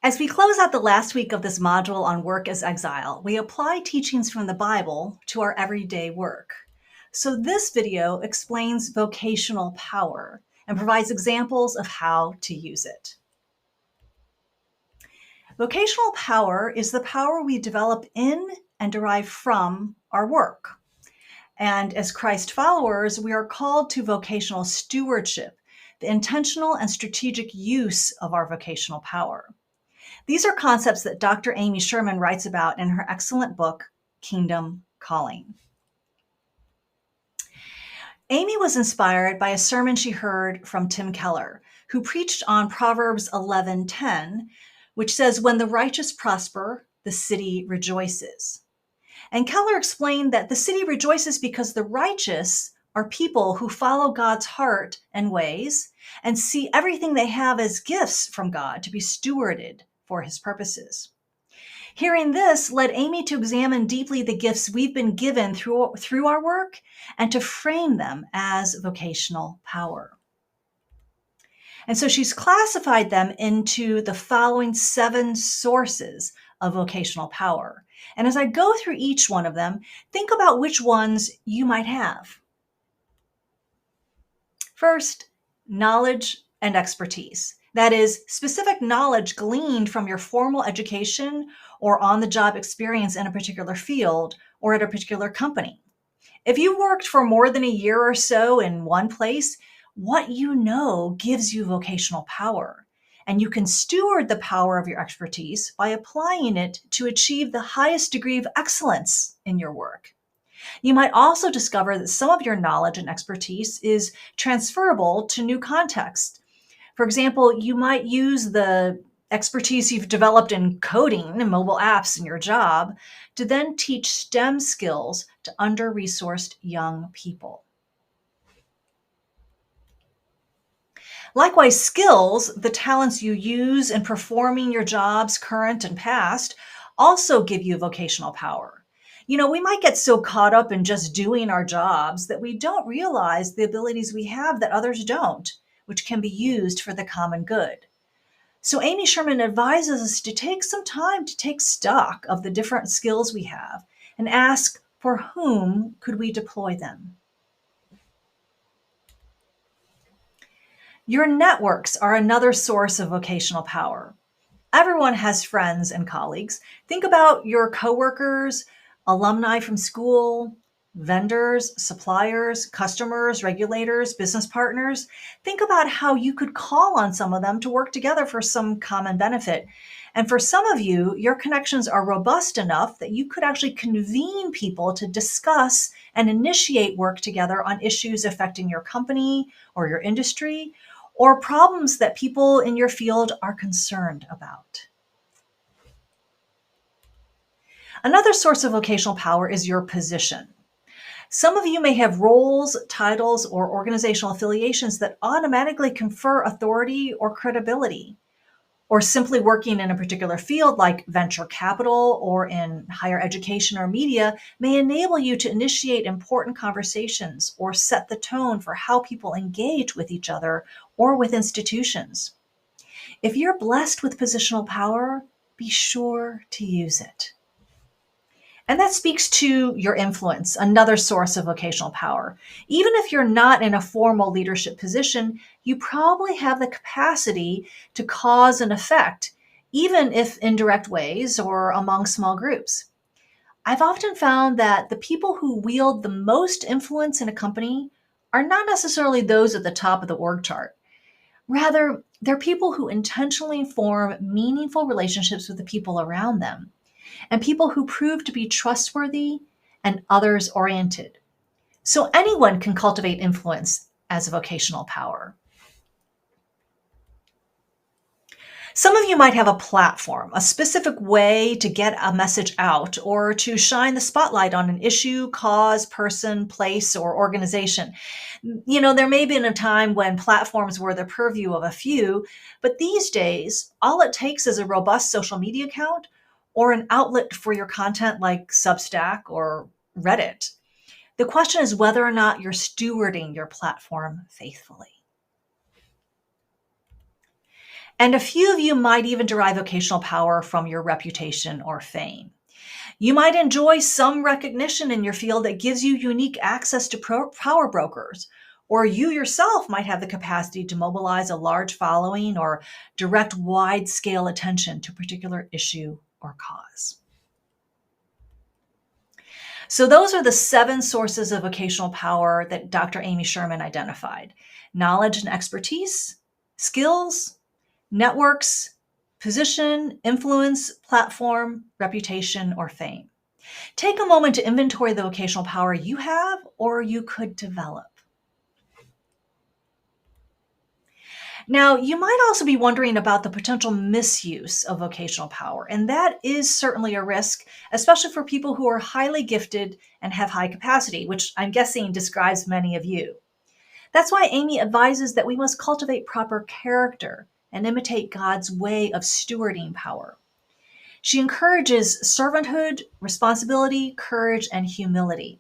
As we close out the last week of this module on work as exile, we apply teachings from the Bible to our everyday work. So this video explains vocational power and provides examples of how to use it. Vocational power is the power we develop in and derive from our work. And as Christ followers, we are called to vocational stewardship, the intentional and strategic use of our vocational power. These are concepts that Dr. Amy Sherman writes about in her excellent book, Kingdom Calling. Amy was inspired by a sermon she heard from Tim Keller, who preached on Proverbs 11:10, which says, "When the righteous prosper, the city rejoices." And Keller explained that the city rejoices because the righteous are people who follow God's heart and ways and see everything they have as gifts from God to be stewarded for his purposes. Hearing this led Amy to examine deeply the gifts we've been given through our work and to frame them as vocational power. And so she's classified them into the following 7 sources of vocational power. And as I go through each one of them, think about which ones you might have. First, knowledge and expertise. That is, specific knowledge gleaned from your formal education or on-the-job experience in a particular field or at a particular company. If you worked for more than a year or so in one place, what you know gives you vocational power. And you can steward the power of your expertise by applying it to achieve the highest degree of excellence in your work. You might also discover that some of your knowledge and expertise is transferable to new contexts. For example, you might use the expertise you've developed in coding and mobile apps in your job to then teach STEM skills to under-resourced young people. Likewise, skills, the talents you use in performing your jobs, current and past, also give you vocational power. We might get so caught up in just doing our jobs that we don't realize the abilities we have that others don't, which can be used for the common good. So Amy Sherman advises us to take some time to take stock of the different skills we have and ask, for whom could we deploy them? Your networks are another source of vocational power. Everyone has friends and colleagues. Think about your coworkers, alumni from school, vendors, suppliers, customers, regulators, business partners. Think about how you could call on some of them to work together for some common benefit. And for some of you, your connections are robust enough that you could actually convene people to discuss and initiate work together on issues affecting your company or your industry, or problems that people in your field are concerned about. Another source of vocational power is your position. Some of you may have roles, titles, or organizational affiliations that automatically confer authority or credibility. Or simply working in a particular field like venture capital or in higher education or media may enable you to initiate important conversations or set the tone for how people engage with each other or with institutions. If you're blessed with positional power, be sure to use it. And that speaks to your influence, another source of vocational power. Even if you're not in a formal leadership position, you probably have the capacity to cause an effect, even if in direct ways or among small groups. I've often found that the people who wield the most influence in a company are not necessarily those at the top of the org chart. Rather, they're people who intentionally form meaningful relationships with the people around them, and people who prove to be trustworthy and others-oriented. So anyone can cultivate influence as a vocational power. Some of you might have a platform, a specific way to get a message out or to shine the spotlight on an issue, cause, person, place, or organization. There may have been a time when platforms were the purview of a few, but these days, all it takes is a robust social media account or an outlet for your content like Substack or Reddit. The question is whether or not you're stewarding your platform faithfully. And a few of you might even derive vocational power from your reputation or fame. You might enjoy some recognition in your field that gives you unique access to power brokers, or you yourself might have the capacity to mobilize a large following or direct wide scale attention to a particular issue or cause. So, those are the 7 sources of vocational power that Dr. Amy Sherman identified: knowledge and expertise, skills, networks, position, influence, platform, reputation, or fame. Take a moment to inventory the vocational power you have or you could develop. Now, you might also be wondering about the potential misuse of vocational power, and that is certainly a risk, especially for people who are highly gifted and have high capacity, which I'm guessing describes many of you. That's why Amy advises that we must cultivate proper character and imitate God's way of stewarding power. She encourages servanthood, responsibility, courage, and humility.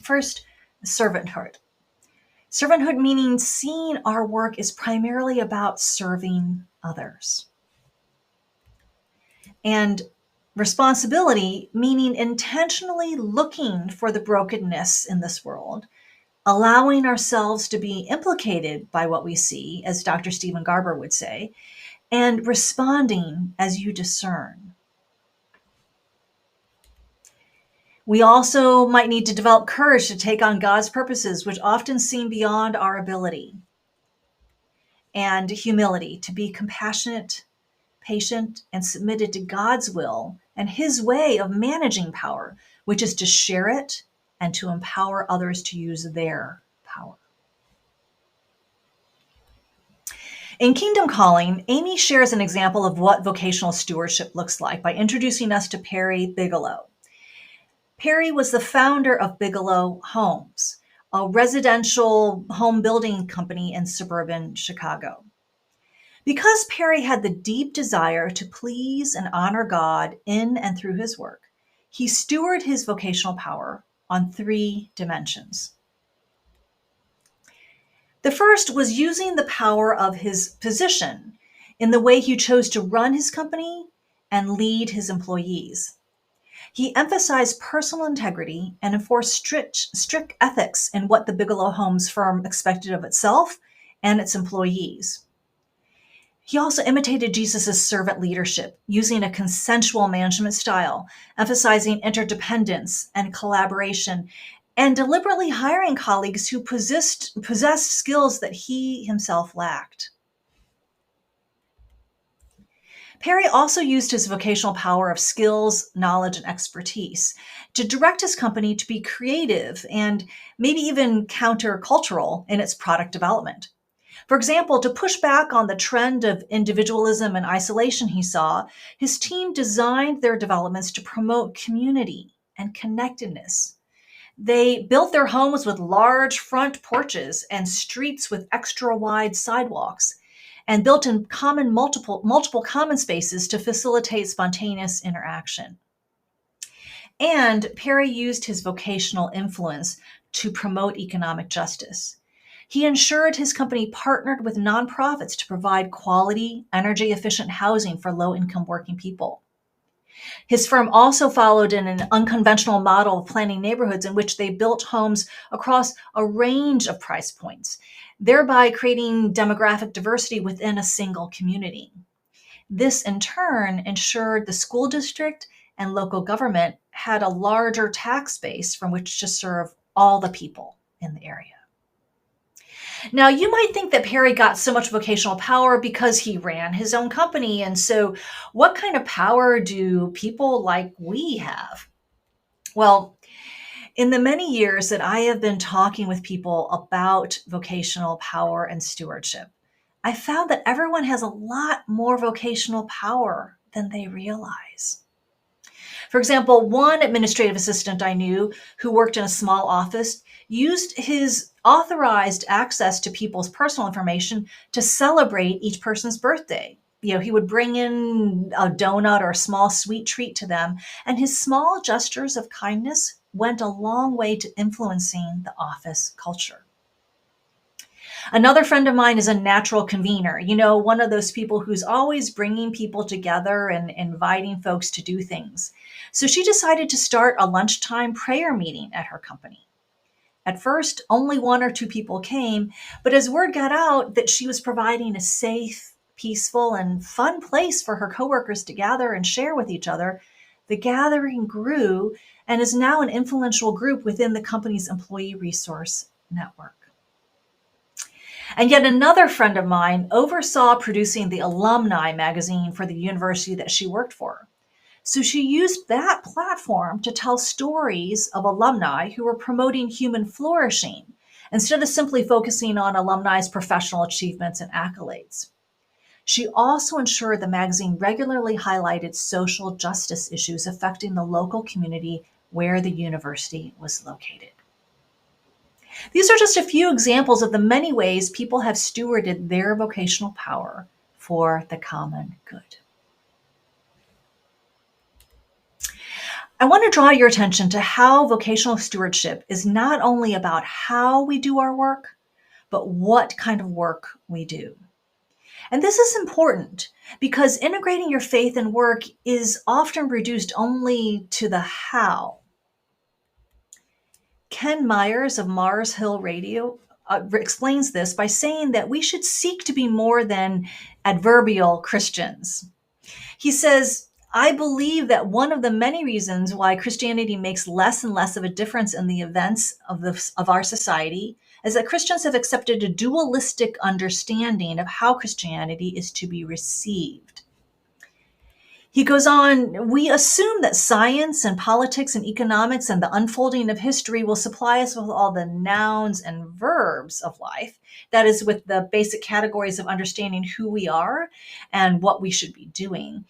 First, servanthood. Servanthood meaning seeing our work is primarily about serving others. And responsibility meaning intentionally looking for the brokenness in this world, allowing ourselves to be implicated by what we see, as Dr. Stephen Garber would say, and responding as you discern. We also might need to develop courage to take on God's purposes, which often seem beyond our ability, and humility to be compassionate, patient, and submitted to God's will and His way of managing power, which is to share it and to empower others to use their power. In Kingdom Calling, Amy shares an example of what vocational stewardship looks like by introducing us to Perry Bigelow. Perry was the founder of Bigelow Homes, a residential home building company in suburban Chicago. Because Perry had the deep desire to please and honor God in and through his work, he stewarded his vocational power on 3 dimensions. The first was using the power of his position in the way he chose to run his company and lead his employees. He emphasized personal integrity and enforced strict ethics in what the Bigelow Homes firm expected of itself and its employees. He also imitated Jesus' servant leadership, using a consensual management style, emphasizing interdependence and collaboration, and deliberately hiring colleagues who possessed skills that he himself lacked. Perry also used his vocational power of skills, knowledge, and expertise to direct his company to be creative and maybe even countercultural in its product development. For example, to push back on the trend of individualism and isolation he saw, his team designed their developments to promote community and connectedness. They built their homes with large front porches and streets with extra wide sidewalks, and built in multiple common spaces to facilitate spontaneous interaction. And Perry used his vocational influence to promote economic justice. He ensured his company partnered with nonprofits to provide quality, energy-efficient housing for low-income working people. His firm also followed in an unconventional model of planning neighborhoods in which they built homes across a range of price points, thereby creating demographic diversity within a single community. This, in turn, ensured the school district and local government had a larger tax base from which to serve all the people in the area. Now, you might think that Perry got so much vocational power because he ran his own company. And so, what kind of power do people like we have? Well, in the many years that I have been talking with people about vocational power and stewardship, I found that everyone has a lot more vocational power than they realize. For example, one administrative assistant I knew who worked in a small office used his authorized access to people's personal information to celebrate each person's birthday. He would bring in a donut or a small sweet treat to them, and his small gestures of kindness went a long way to influencing the office culture. Another friend of mine is a natural convener, one of those people who's always bringing people together and inviting folks to do things. So she decided to start a lunchtime prayer meeting at her company. At first, only one or two people came, but as word got out that she was providing a safe, peaceful, and fun place for her coworkers to gather and share with each other, the gathering grew and is now an influential group within the company's employee resource network. And yet another friend of mine oversaw producing the alumni magazine for the university that she worked for. So she used that platform to tell stories of alumni who were promoting human flourishing instead of simply focusing on alumni's professional achievements and accolades. She also ensured the magazine regularly highlighted social justice issues affecting the local community where the university was located. These are just a few examples of the many ways people have stewarded their vocational power for the common good. I want to draw your attention to how vocational stewardship is not only about how we do our work, but what kind of work we do. And this is important because integrating your faith and work is often reduced only to the how. Ken Myers of Mars Hill Radio explains this by saying that we should seek to be more than adverbial Christians. He says, I believe that one of the many reasons why Christianity makes less and less of a difference in the events of our society is that Christians have accepted a dualistic understanding of how Christianity is to be received. He goes on, we assume that science and politics and economics and the unfolding of history will supply us with all the nouns and verbs of life. That is, with the basic categories of understanding who we are and what we should be doing.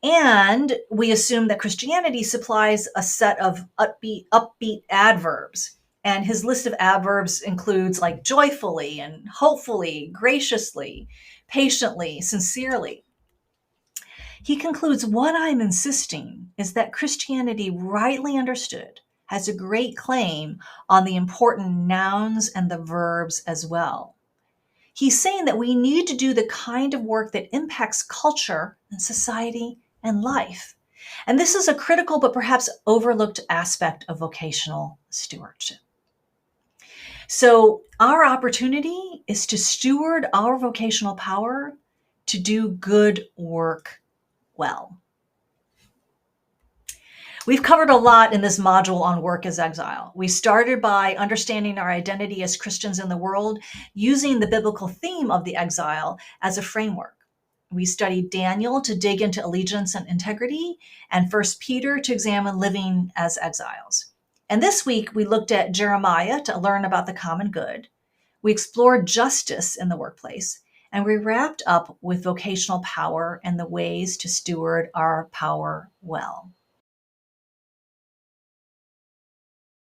And we assume that Christianity supplies a set of upbeat adverbs. And his list of adverbs includes like joyfully and hopefully, graciously, patiently, sincerely. He concludes, what I'm insisting is that Christianity, rightly understood, has a great claim on the important nouns and the verbs as well. He's saying that we need to do the kind of work that impacts culture and society and life. And this is a critical but perhaps overlooked aspect of vocational stewardship. So our opportunity is to steward our vocational power to do good work well. We've covered a lot in this module on work as exile. We started by understanding our identity as Christians in the world, using the biblical theme of the exile as a framework. We studied Daniel to dig into allegiance and integrity, and 1 Peter to examine living as exiles. And this week, we looked at Jeremiah to learn about the common good. We explored justice in the workplace, and we wrapped up with vocational power and the ways to steward our power well.